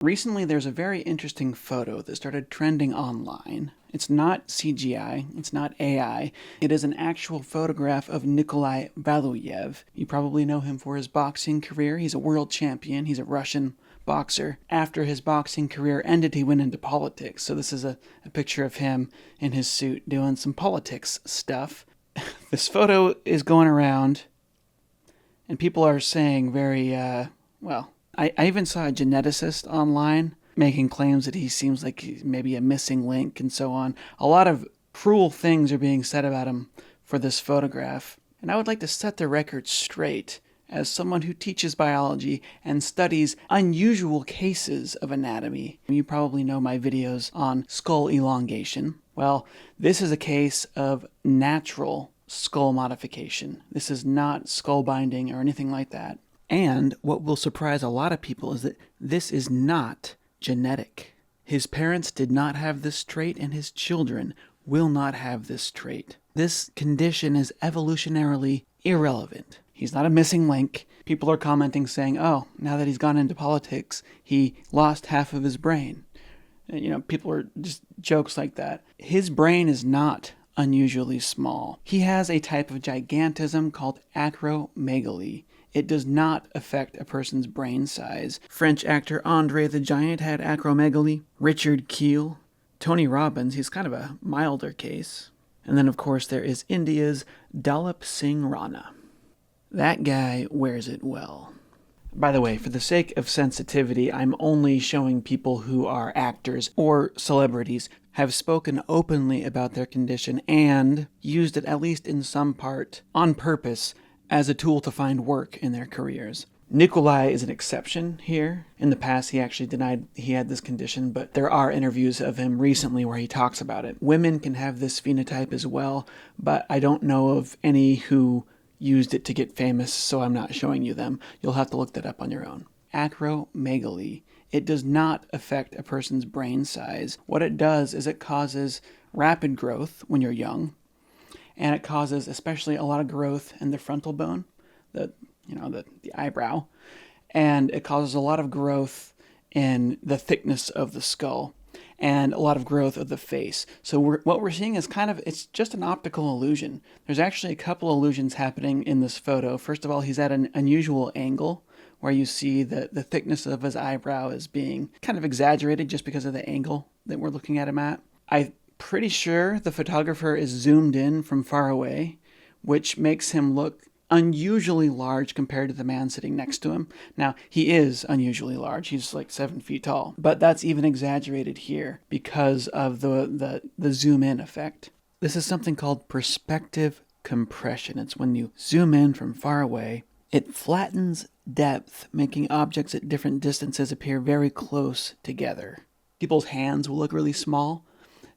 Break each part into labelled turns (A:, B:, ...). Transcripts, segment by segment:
A: Recently, there's a very interesting photo that started trending online. It's not CGI, it's not AI. It is an actual photograph of Nikolai Valuev. You probably know him for his boxing career. He's a world champion. He's a Russian boxer. After his boxing career ended, he went into politics. So this is a picture of him in his suit doing some politics stuff. This photo is going around, and people are saying very, I even saw a geneticist online making claims that he seems like he's maybe a missing link and so on. A lot of cruel things are being said about him for this photograph. And I would like to set the record straight as someone who teaches biology and studies unusual cases of anatomy. You probably know my videos on skull elongation. Well, this is a case of natural skull modification. This is not skull binding or anything like that. And what will surprise a lot of people is that this is not genetic. His parents did not have this trait, and his children will not have this trait. This condition is evolutionarily irrelevant. He's not a missing link. People are commenting saying, oh, now that he's gone into politics, he lost half of his brain. People are just jokes like that. His brain is not unusually small. He has a type of gigantism called acromegaly. It does not affect a person's brain size. French actor Andre the Giant had acromegaly. Richard Keel. Tony Robbins, he's kind of a milder case. And then, of course, there is India's Dalip Singh Rana. That guy wears it well. By the way, for the sake of sensitivity, I'm only showing people who are actors or celebrities, have spoken openly about their condition and used it, at least in some part, on purpose, as a tool to find work in their careers. Nikolai is an exception here. In the past, he actually denied he had this condition, but there are interviews of him recently where he talks about it. Women can have this phenotype as well, but I don't know of any who used it to get famous, so I'm not showing you them. You'll have to look that up on your own. Acromegaly. It does not affect a person's brain size. What it does is it causes rapid growth when you're young, and it causes especially a lot of growth in the frontal bone, the eyebrow, and it causes a lot of growth in the thickness of the skull and a lot of growth of the face. So what we're seeing is it's just an optical illusion. There's actually a couple illusions happening in this photo. First of all, he's at an unusual angle where you see that the thickness of his eyebrow is being kind of exaggerated just because of the angle that we're looking at him at. I'm pretty sure the photographer is zoomed in from far away, which makes him look unusually large compared to the man sitting next to him. Now, he is unusually large. He's like 7 feet tall, but that's even exaggerated here because of the zoom in effect. This is something called perspective compression. It's when you zoom in from far away, it flattens depth, making objects at different distances appear very close together. People's hands will look really small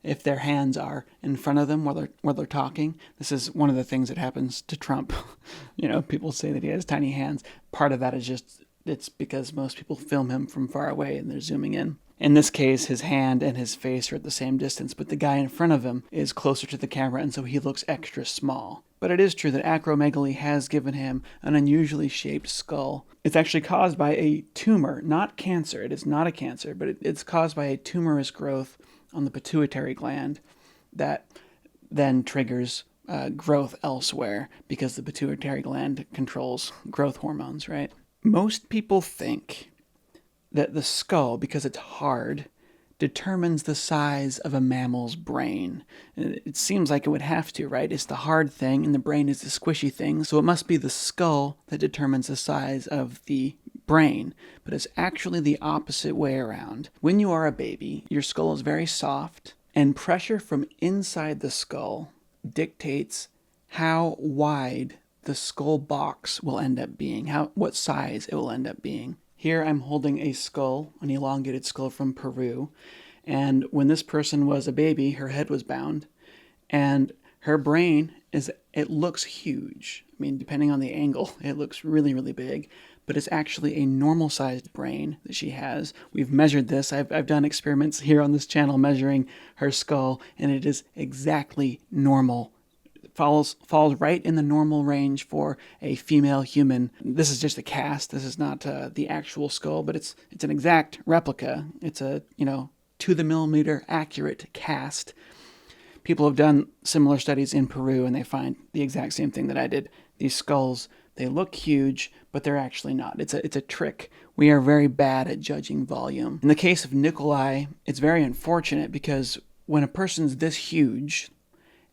A: if their hands are in front of them while they're talking. This is one of the things that happens to Trump. People say that he has tiny hands. Part of that is it's because most people film him from far away and they're zooming in. In this case, his hand and his face are at the same distance, but the guy in front of him is closer to the camera, and so he looks extra small. But it is true that acromegaly has given him an unusually shaped skull. It's actually caused by a tumor, not cancer. It is not a cancer, but it's caused by a tumorous growth on the pituitary gland that then triggers growth elsewhere because the pituitary gland controls growth hormones, right? Most people think that the skull, because it's hard, determines the size of a mammal's brain. It seems like it would have to, right? It's the hard thing and the brain is the squishy thing, so it must be the skull that determines the size of the brain, but it's actually the opposite way around. When you are a baby, your skull is very soft, and pressure from inside the skull dictates how wide the skull box will end up being, what size it will end up being. Here I'm holding a skull, an elongated skull from Peru, and when this person was a baby, her head was bound, and her brain it looks huge. I mean, depending on the angle, it looks really, really big, but it's actually a normal-sized brain that she has. We've measured this. I've done experiments here on this channel measuring her skull, and it is exactly normal falls right in the normal range for a female human. This is just a cast. This is not the actual skull, but it's an exact replica. It's a, to the millimeter accurate cast. People have done similar studies in Peru, and they find the exact same thing that I did. These skulls, they look huge, but they're actually not. It's a trick. We are very bad at judging volume. In the case of Nikolai, it's very unfortunate because when a person's this huge,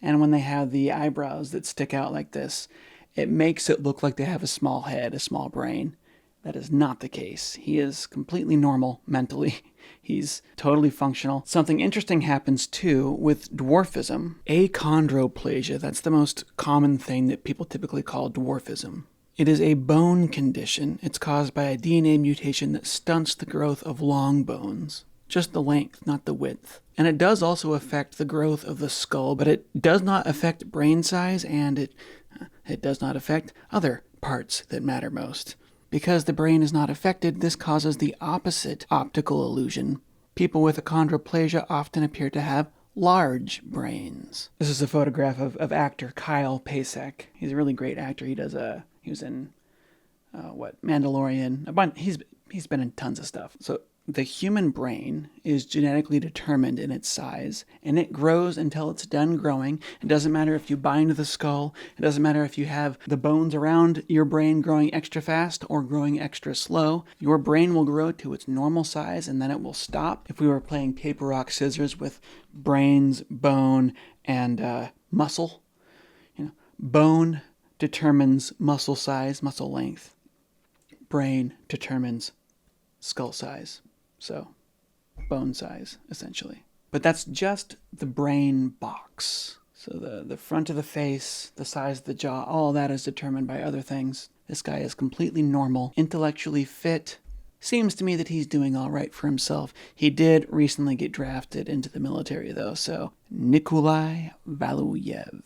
A: and when they have the eyebrows that stick out like this, it makes it look like they have a small head, a small brain. That is not the case. He is completely normal mentally. He's totally functional. Something interesting happens too with dwarfism. Achondroplasia, that's the most common thing that people typically call dwarfism. It is a bone condition. It's caused by a DNA mutation that stunts the growth of long bones. Just the length, not the width. And it does also affect the growth of the skull, but it does not affect brain size, and it does not affect other parts that matter most. Because the brain is not affected, this causes the opposite optical illusion. People with achondroplasia often appear to have large brains. This is a photograph of actor Kyle Pasek. He's a really great actor. He was in Mandalorian. He's been in tons of stuff. So the human brain is genetically determined in its size, and it grows until it's done growing. It doesn't matter if you bind the skull. It doesn't matter if you have the bones around your brain growing extra fast or growing extra slow. Your brain will grow to its normal size, and then it will stop. If we were playing paper, rock, scissors with brains, bone, and muscle, bone determines muscle size, muscle length. Brain determines skull size. So, bone size, essentially. But that's just the brain box. So the front of the face, the size of the jaw, all that is determined by other things. This guy is completely normal, intellectually fit. Seems to me that he's doing all right for himself. He did recently get drafted into the military, though, so Nikolai Valuev.